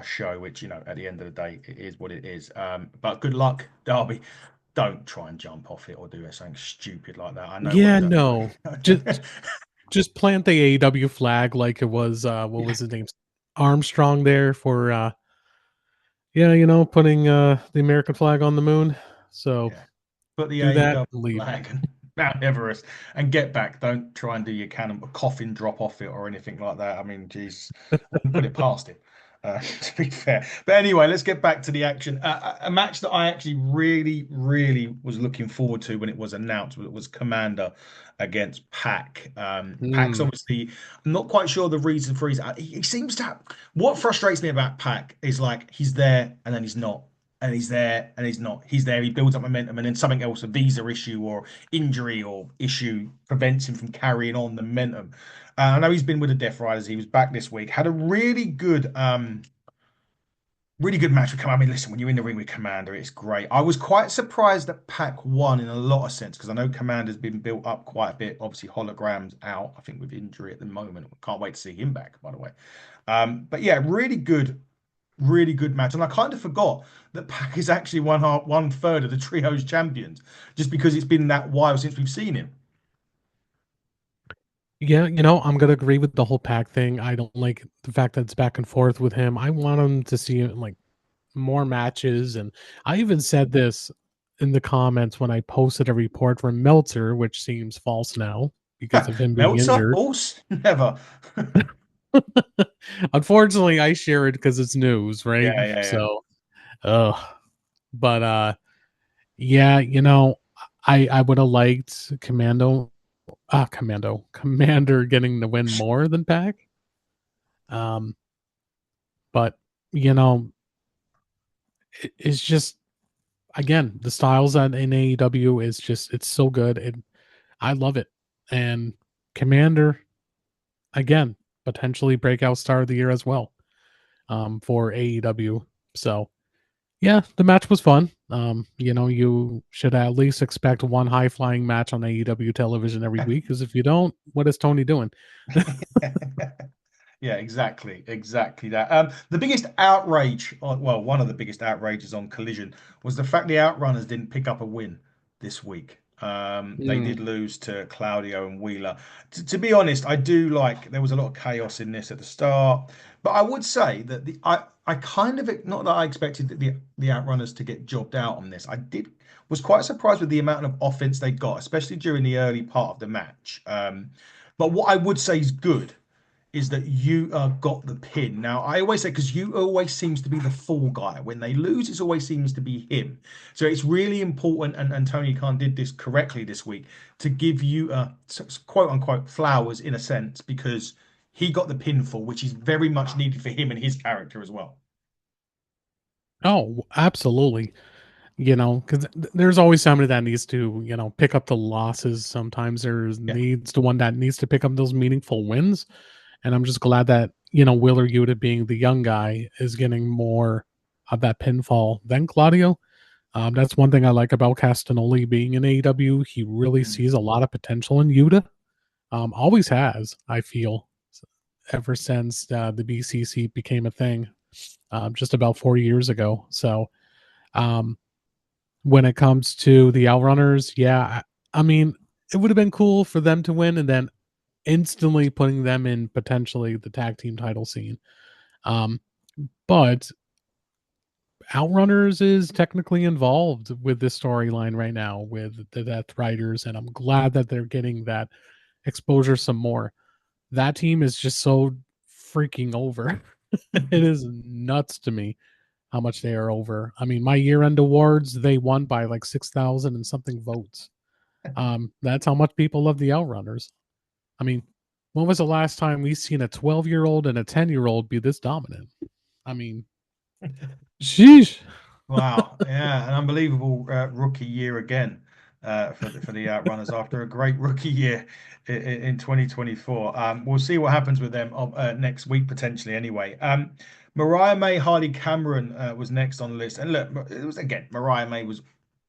show, which at the end of the day, it is what it is. But good luck, Darby. Don't try and jump off it or do something stupid like that. I know what Yeah, the. no, just plant the AEW flag like it was what Yeah, was his name, Armstrong there for yeah, putting the American flag on the moon. So yeah. Put the do that AEW and leave. flag and Mount Everest and get back. Don't try and do your cannon coffin drop off it or anything like that. I mean, geez, wouldn't put it past him, to be fair. But anyway, let's get back to the action. A match that I actually really, really was looking forward to when it was announced was Commander against Pac. Pac's Mm. obviously, I'm not quite sure the reason for his. He seems to have. What frustrates me about Pac is like he's there and then he's not. And he's there and he's not. He's there, he builds up momentum, and then something else, a visa issue or injury or issue, prevents him from carrying on the momentum. I know he's been with the Death Riders. He was back this week. Had a really good match with Commander. I mean, listen, when you're in the ring with Commander, it's great. I was quite surprised that Pac won in a lot of sense because I know Commander's been built up quite a bit. Obviously, Hologram's out, I think, with injury at the moment. Can't wait to see him back, by the way. But yeah, really good match. And I kind of forgot that Pac is actually one third of the trios champions, just because it's been that while since we've seen him. Yeah, I'm gonna agree with the whole Pack thing. I don't like the fact that it's back and forth with him. I want him to see like more matches, and I even said this in the comments when I posted a report from Meltzer, which seems false now because of him being Meltzer, injured. false? Never. Unfortunately, I share it because it's news, right? Yeah, yeah, yeah. So, but yeah, I would have liked Commander getting the win more than Pack. Um, but you know, it's just again the styles in AEW is just it's so good. I love it. And Commander, again, potentially breakout star of the year as well, for AEW. So yeah, the match was fun. You should at least expect one high flying match on AEW television every week, because if you don't, what is Tony doing? Yeah, exactly that. The biggest outrage, well, one of the biggest outrages on Collision was the fact the Outrunners didn't pick up a win this week. They Mm. did lose to Claudio and Wheeler. To be honest, I do like there was a lot of chaos in this at the start, but I would say that I kind of not that I expected that the Outrunners to get jobbed out on this. I did was quite surprised with the amount of offense they got, especially during the early part of the match. But what I would say is good is that you got the pin. Now, I always say, because you always seems to be the fall guy. When they lose, it always seems to be him. So it's really important, and Tony Khan did this correctly this week, to give you quote unquote flowers in a sense, because he got the pinfall, which is very much needed for him and his character as well. Oh, absolutely. Because there's always somebody that needs to, pick up the losses. Sometimes there's Yeah. needs the one that needs to pick up those meaningful wins. And I'm just glad that, Willer Yuta being the young guy is getting more of that pinfall than Claudio. That's one thing I like about Castanoli being in AEW. He really Mm. sees a lot of potential in Yuta. Always has, I feel, ever since the BCC became a thing, just about 4 years ago. So, um, when it comes to the Outrunners, yeah, I mean, it would have been cool for them to win and then instantly putting them in potentially the tag team title scene. Um, but Outrunners is technically involved with this storyline right now with the Death Riders, and I'm glad that they're getting that exposure some more. That team is just so freaking over. It is nuts to me how much they are over. I mean, my year-end awards, they won by like 6,000 and something votes. That's how much people love the Outrunners. I mean, when was the last time we seen a 12-year-old and a 10-year-old be this dominant? I mean, sheesh. Wow, yeah, an unbelievable rookie year again for the Outrunners after a great rookie year in 2024. We'll see what happens with them next week potentially. Anyway, Mariah May Hardy Cameron was next on the list, and look, it was again Mariah May was.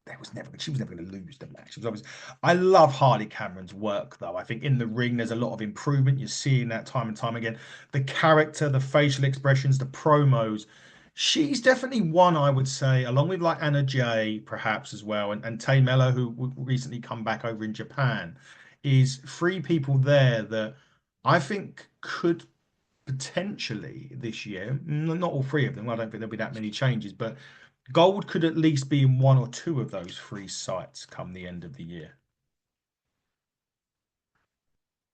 There was never she was never going to lose the match. She was always, I love Hardy Cameron's work though. I think in the ring there's a lot of improvement. You're seeing that time and time again. The character, the facial expressions, the promos, she's definitely one I would say, along with like Anna Jay, perhaps as well, and Tay Mello, who recently come back over in Japan, is three people there that I think could potentially this year, not all three of them, I don't think there'll be that many changes, but gold could at least be in one or two of those three sites come the end of the year.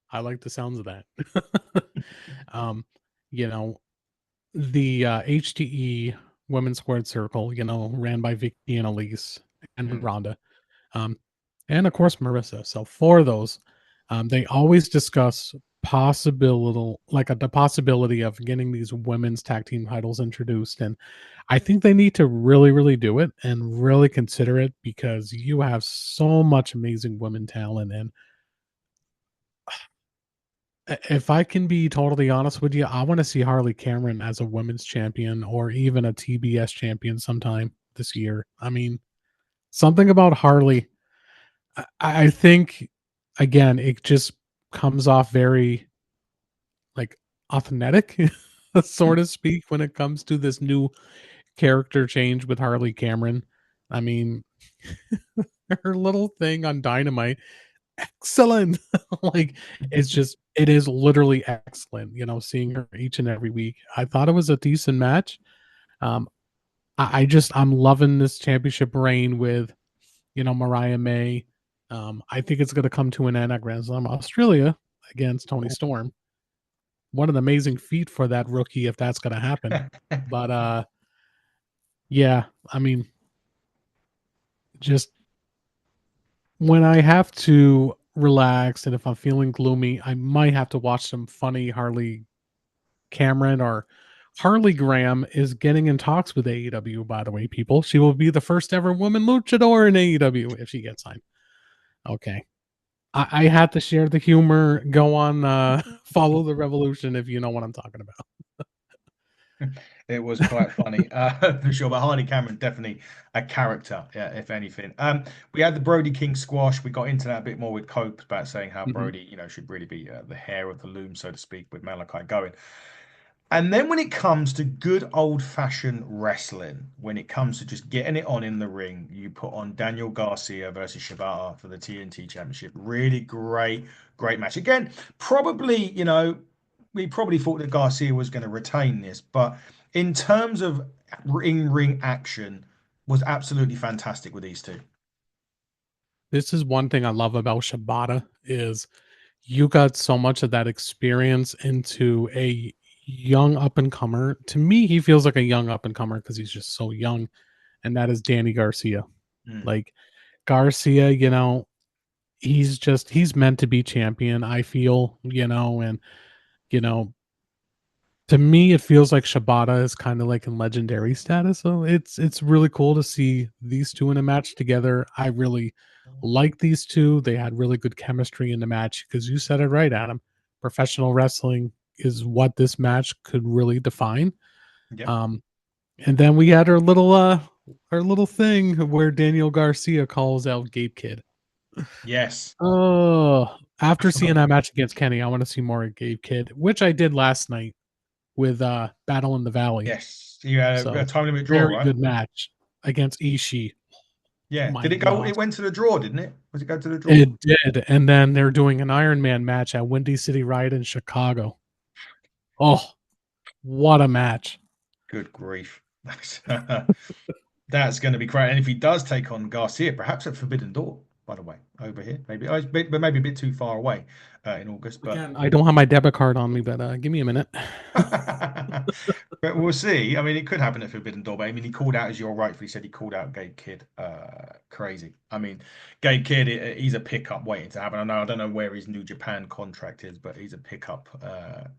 I like the sounds of that. um, you know, the HTE Women's Squared Circle, ran by Vicky and Elise and Mm, Rhonda, um, and of course Marissa. So four of those, they always discuss the possibility of getting these women's tag team titles introduced, and I think they need to really, really do it and really consider it, because you have so much amazing women talent. And if I can be totally honest with you, I want to see Harley Cameron as a women's champion or even a TBS champion sometime this year. I mean, something about Harley, I think, again, it just comes off very like authentic, so to speak, when it comes to this new character change with Harley Cameron. I mean, her little thing on Dynamite, excellent. Like, it is literally excellent, seeing her each and every week. I thought it was a decent match. Um, I'm loving this championship reign with, Mariah May. I think it's going to come to an end at Grand Slam Australia against Tony Storm. What an amazing feat for that rookie if that's going to happen. But yeah, I mean, just when I have to relax and if I'm feeling gloomy, I might have to watch some funny Harley Cameron. Or Harley Graham is getting in talks with AEW, by the way, people. She will be the first ever woman luchador in AEW if she gets signed. Okay. I had to share the humor. Go on, follow the revolution if you know what I'm talking about. It was quite funny, for sure. But Hardy Cameron definitely a character, yeah, if anything. We had the Brody King squash. We got into that a bit more with Cope about saying how Mhm. Brody, should really be the hair of the loom, so to speak, with Malachi going. And then when it comes to good old-fashioned wrestling, when it comes to just getting it on in the ring, you put on Daniel Garcia versus Shibata for the TNT Championship. Really great, great match. Again, probably, we probably thought that Garcia was going to retain this, but in terms of ring action, was absolutely fantastic with these two. This is one thing I love about Shibata is you got so much of that experience into a young up and comer. To me, he feels like a young up and comer because he's just so young, and that is Danny Garcia. Mm. Like Garcia, he's meant to be champion, I feel, and you know, to me it feels like Shibata is kind of like in legendary status. So it's really cool to see these two in a match together. I really like these two. They had really good chemistry in the match because you said it right, Adam. Professional wrestling is what this match could really define. Yep. Um, and then we had our little thing where Daniel Garcia calls out Gabe Kidd. Yes. Oh, I after seeing forgot. that match against Kenny, I want to see more of Gabe Kidd, which I did last night with Battle in the Valley. Yes. You had a So time limit draw, very right? good match against Ishii. Yeah. My Did it go? God. It went to the draw, didn't it? Was it go to the draw? It did. And then they're doing an Iron Man match at Windy City Riot in Chicago. Oh, what a match. Good grief. That's going to be great. And if he does take on Garcia, perhaps at Forbidden Door, by the way, over here, maybe, but maybe a bit too far away in August. But Again, I don't have my debit card on me, but give me a minute. but we'll see. I mean, it could happen at Forbidden Door. But I mean, he called out, as you're rightfully said, he called out Gabe Kidd. Crazy. I mean, Gabe Kidd, he's a pickup waiting to happen. I don't know where his New Japan contract is, but he's a pickup.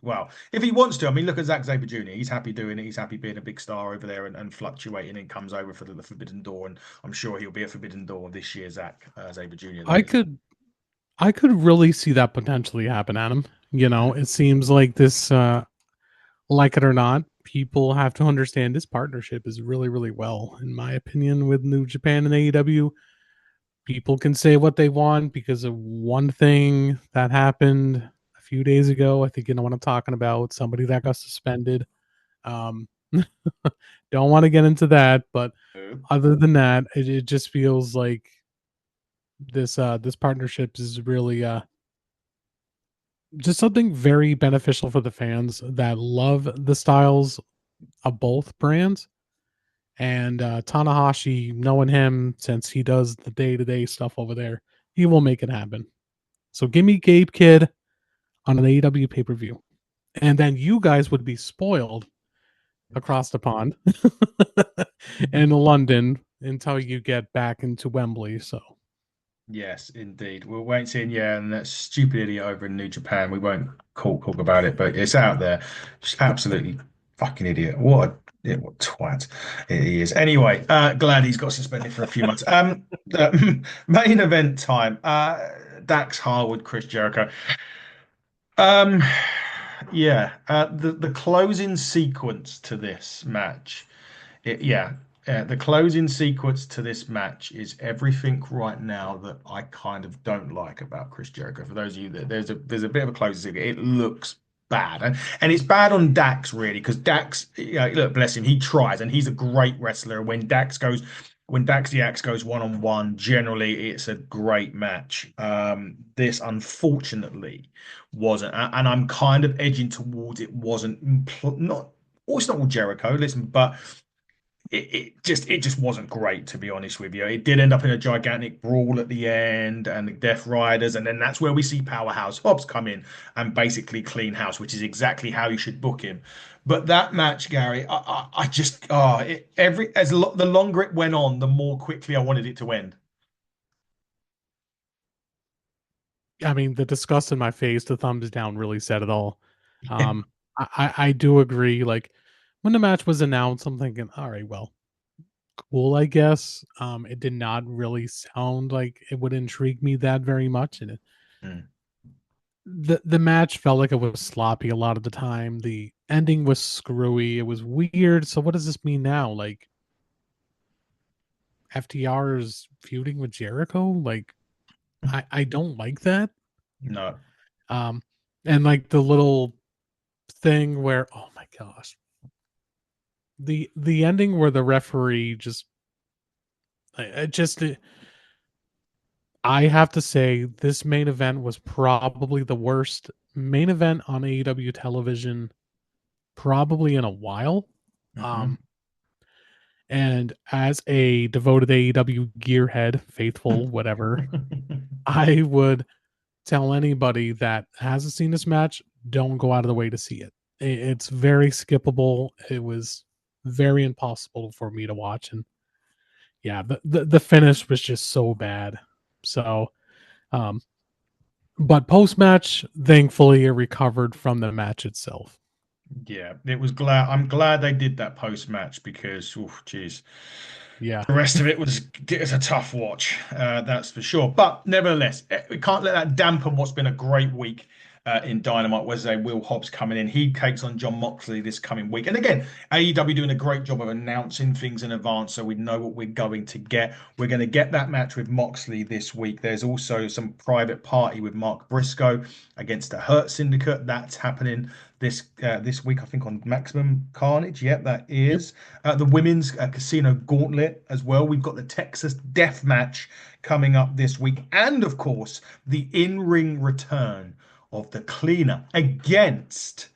Well, if he wants to, I mean, look at Zack Sabre Jr. He's happy doing it. He's happy being a big star over there and fluctuating and comes over for the Forbidden Door. And I'm sure he'll be at Forbidden Door this year, Zack Sabre Jr. That I is. could I could really see that potentially happen, Adam. Mhm. It seems like this like it or not, people have to understand this partnership is really, really well, in my opinion, with New Japan and AEW. People can say what they want because of one thing that happened a few days ago. I think you know what I'm talking about. Somebody that got suspended. Um, don't want to get into that, but other than that, it just feels like this partnership is really just something very beneficial for the fans that love the styles of both brands. And Tanahashi, knowing him since he does the day to day stuff over there, he will make it happen. So give me Gabe Kidd on an AEW pay per view. And then you guys would be spoiled across the pond in London until you get back into Wembley. So Yes, indeed. We'll wait and see. Yeah, and that stupid idiot over in New Japan. We won't talk about it, but it's out there. Just absolutely fucking idiot. What twat he is. Anyway, glad he's got suspended for a few months. The main event time. Dax Harwood, Chris Jericho. Um, yeah. The closing sequence to this match. Yeah, the closing sequence to this match is everything right now that I kind of don't like about Chris Jericho. For those of you that there's a bit of a closing sequence. It looks bad, and it's bad on Dax really because Dax, look, bless him, he tries and he's a great wrestler. When Dax the Axe goes one on one, generally it's a great match. This unfortunately wasn't, and I'm kind of edging towards it wasn't not. Oh, it's not all Jericho. Listen, but it just wasn't great to be honest with you. It did end up in a gigantic brawl at the end and the Death Riders, and then that's where we see Powerhouse Hobbs come in and basically clean house, which is exactly how you should book him. But that match, Gary, I just the longer it went on, the more quickly I wanted it to end. I mean, the disgust in my face, the thumbs down really said it all. I do agree. Like when the match was announced, I'm thinking, all right, well, cool, I guess. It did not really sound like it would intrigue me that very much, and Mm. The match felt like it was sloppy a lot of the time. The ending was screwy. It was weird. So what does this mean now? Like FTR is feuding with Jericho? Like I don't like that. No. Um and like the little thing where, oh my gosh, the ending where the referee just it just I have to say this main event was probably the worst main event on AEW television probably in a while. Hmm. Um and as a devoted AEW gearhead, faithful, whatever, I would tell anybody that hasn't seen this match, don't go out of the way to see it. It's very skippable. It was very impossible for me to watch, and yeah, the finish was just so bad. So, um, but post match, thankfully, it recovered from the match itself. Yeah, it was glad. I'm glad they did that post match because, oh, geez, Yeah, the rest of it was a tough watch. That's for sure. But nevertheless, we can't let that dampen what's been a great week in Dynamite. Wednesday, Will Hobbs coming in. He takes on John Moxley this coming week. And again, AEW doing a great job of announcing things in advance so we know what we're going to get. We're going to get that match with Moxley this week. There's also some private party with Mark Briscoe against the Hurt Syndicate. That's happening this week, I think, on Maximum Carnage. Yep, that yep. is the women's casino gauntlet as well. We've got the Texas Death Match coming up this week, and of course, the in-ring return of the Cleaner against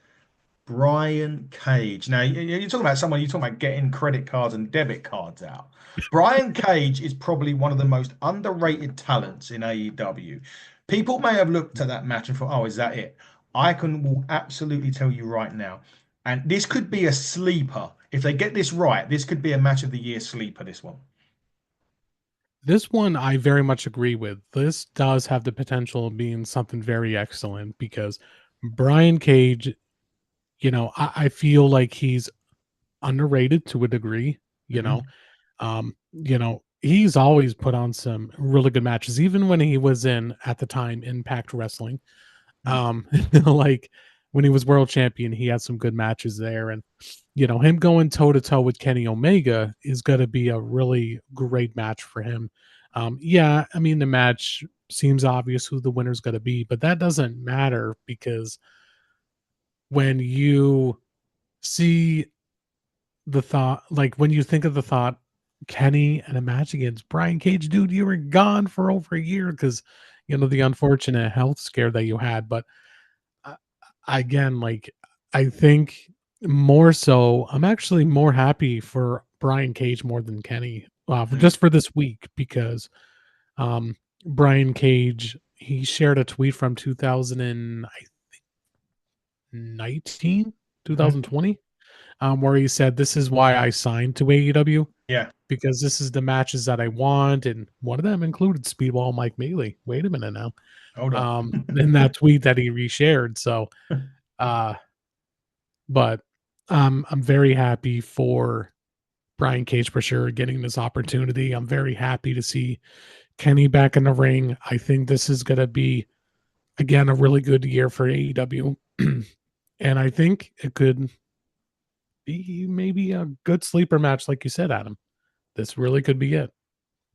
Brian Cage. Now, you're talking about someone, you're talking about getting credit cards and debit cards out. Brian Cage is probably one of the most underrated talents in AEW. People may have looked at that match and thought, oh, is that it? I will absolutely tell you right now. And this could be a sleeper. If they get this right, this could be a match of the year sleeper, this one. This one I very much agree with. This does have the potential of being something very excellent because Brian Cage, I feel like he's underrated to a degree, you know. Hmm. He's always put on some really good matches, even when he was in at the time Impact Wrestling. Um, like when he was world champion, he had some good matches there. And him going toe to toe with Kenny Omega is gonna be a really great match for him. Yeah, I mean the match seems obvious who the winner's gonna be, but that doesn't matter because when you see the thought, like when you think of the thought, Kenny and a match against Brian Cage, dude, you were gone for over a year because the unfortunate health scare that you had. But uh, again, like I think more so, I'm actually more happy for Brian Cage more than Kenny, Mm. just for this week because um, Brian Cage he shared a tweet from 2019, Hmm. 2020, where he said, "This is why I signed to AEW." Yeah, Because this is the matches that I want, and one of them included Speedball Mike Mealy. Wait a minute now. hold on. In that tweet that he reshared. So, uh, but I'm very happy for Brian Cage for sure getting this opportunity. I'm very happy to see Kenny back in the ring. I think this is going to be again a really good year for AEW, and I think it could be maybe a good sleeper match, like you said, Adam. This really could be it.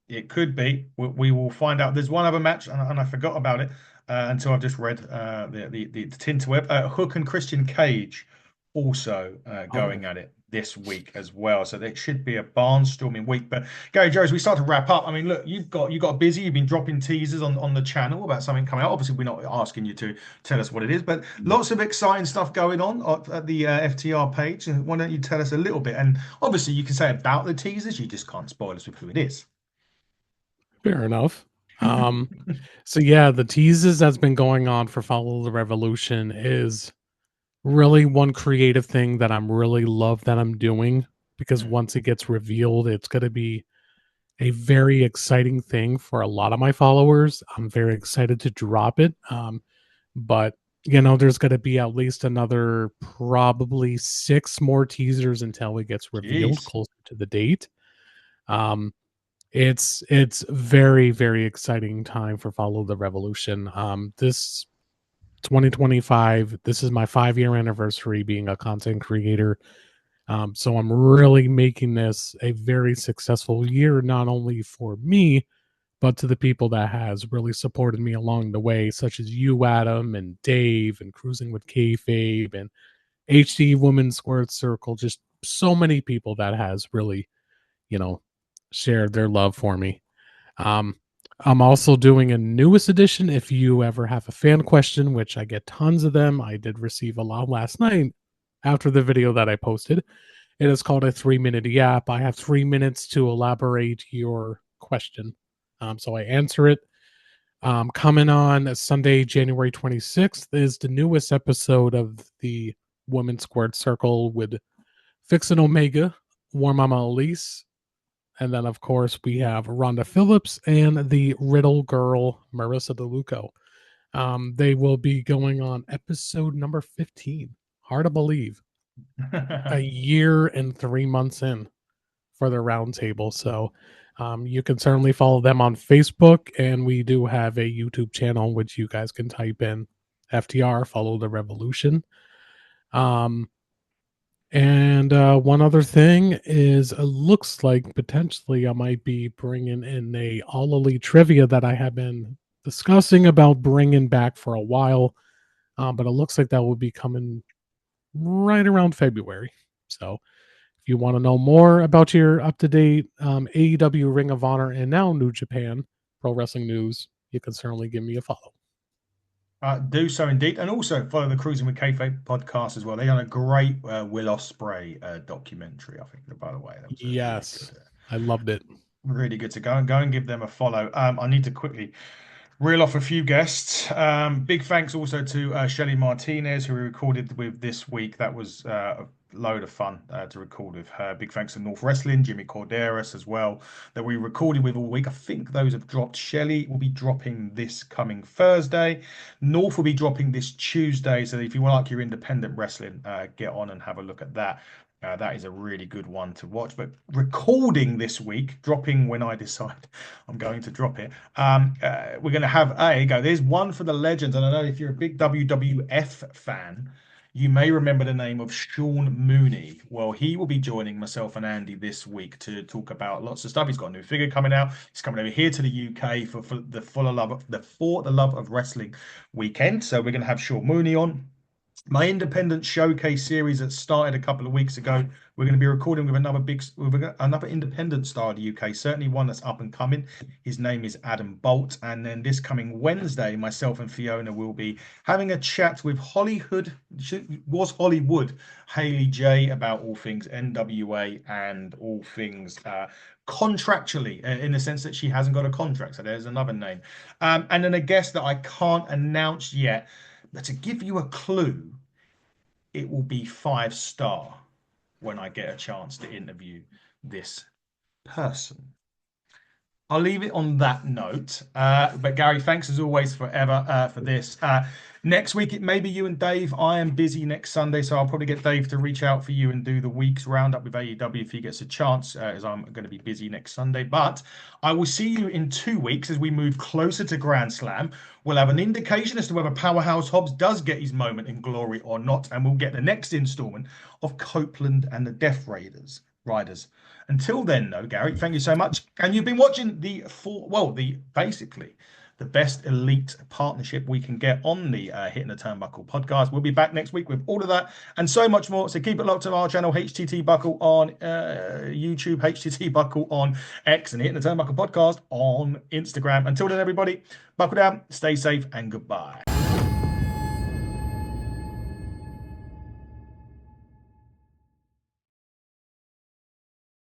It could be. We will find out. There's one other match, and I forgot about it until I've just read the Tinterweb. Hook and Christian Cage also Oh, going at it this week as well. So it should be a barnstorming week. But Gary Joe, as we start to wrap up, I mean, look, you got busy. You've been dropping teasers on the channel about something coming out. Obviously, we're not asking you to tell us what it is, but lots of exciting stuff going on at the FTR page. And why don't you tell us a little bit? And obviously, you can say about the teasers. You just can't spoil us with who it is. fair enough. Um, so yeah, the teases that's been going on for Follow the Revolution is really one creative thing that I'm really love that I'm doing because Mm. once it gets revealed, it's going to be a very exciting thing for a lot of my followers. I'm very excited to drop it. But there's going to be at least another probably 6 more teasers until it gets revealed Jeez. closer to the date. Um, It's very, very exciting time for Follow the Revolution. This 2025, this is my 5-year anniversary being a content creator. So I'm really making this a very successful year, not only for me, but to the people that has really supported me along the way, such as you, Adam, and Dave, and Cruising with Kayfabe, and HD Women's Squared Circle. Just so many people that has really, you know, shared their love for me. Um, I'm also doing a newest edition. If you ever have a fan question, which I get tons of them, I did receive a lot last night after the video that I posted. It is called a 3-minute yap. I have 3 minutes to elaborate your question. So I answer it. Coming on Sunday, January 26th, is the newest episode of the Women's Squared Circle with Fixin' Omega, War Mama Elise, and then, of course, we have Rhonda Phillips and the Riddle Girl, Marissa DeLuco. They will be going on episode number 15. Hard to believe. A year and 3 months in for the roundtable. So you can certainly follow them on Facebook. And we do have a YouTube channel, which you guys can type in FTR, Follow the Revolution. And one other thing is, it looks like potentially I might be bringing in a All Elite trivia that I have been discussing about bringing back for a while. But it looks like that will be coming right around February. So if you want to know more about your up to date AEW, Ring of Honor, and now New Japan Pro Wrestling news, you can certainly give me a follow. Do so indeed, and also follow the Cruising with Kayfabe podcast as well. They done a great Will Ospreay documentary. I think, by the way, that was a really good, Yes, I loved it. really good to go and give them a follow. I need to quickly reel off a few guests. Big thanks also to Shelly Martinez, who we recorded with this week. That was a load of fun to record with her. Big thanks to North Wrestling, Jimmy Corderas as well, that we recorded with all week. I think those have dropped. Shelly will be dropping this coming Thursday. North will be dropping this Tuesday. So if you like your independent wrestling, get on and have a look at that. That is a really good one to watch. But recording this week, dropping when I decide I'm going to drop it. We're going to have, there you go. There's one for the legends. And I know if you're a big WWF fan, you may remember the name of Sean Mooney. Well, he will be joining myself and Andy this week to talk about lots of stuff. He's got a new figure coming out. He's coming over here to the UK for the For the Love of Wrestling weekend. So we're going to have Sean Mooney on. My independent showcase series that started a couple of weeks ago. We're going to be recording with another independent star of the UK, certainly one that's up and coming. His name is Adam Bolt. And then this coming Wednesday, myself and Fiona will be having a chat with Hollywood, Haley J, about all things NWA and all things contractually, in the sense that she hasn't got a contract. So there's another name. And then a guest that I can't announce yet. But to give you a clue, it will be 5-star when I get a chance to interview this person. I'll leave it on that note. But Gary, thanks as always forever for this. Next week, it may be you and Dave. I am busy next Sunday, so I'll probably get Dave to reach out for you and do the week's roundup with AEW if he gets a chance, as I'm going to be busy next Sunday. But I will see you in 2 weeks as we move closer to Grand Slam. We'll have an indication as to whether Powerhouse Hobbs does get his moment in glory or not, and we'll get the next installment of Copeland and the Death Riders. Until then, though, Gary, thank you so much. And you've been watching basically the best elite partnership we can get on the Hitting the Turnbuckle podcast. We'll be back next week with all of that and so much more. So keep it locked to our channel, HTT Buckle on YouTube, HTT Buckle on X, and Hitting the Turnbuckle podcast on Instagram. Until then, everybody, buckle down, stay safe, and goodbye.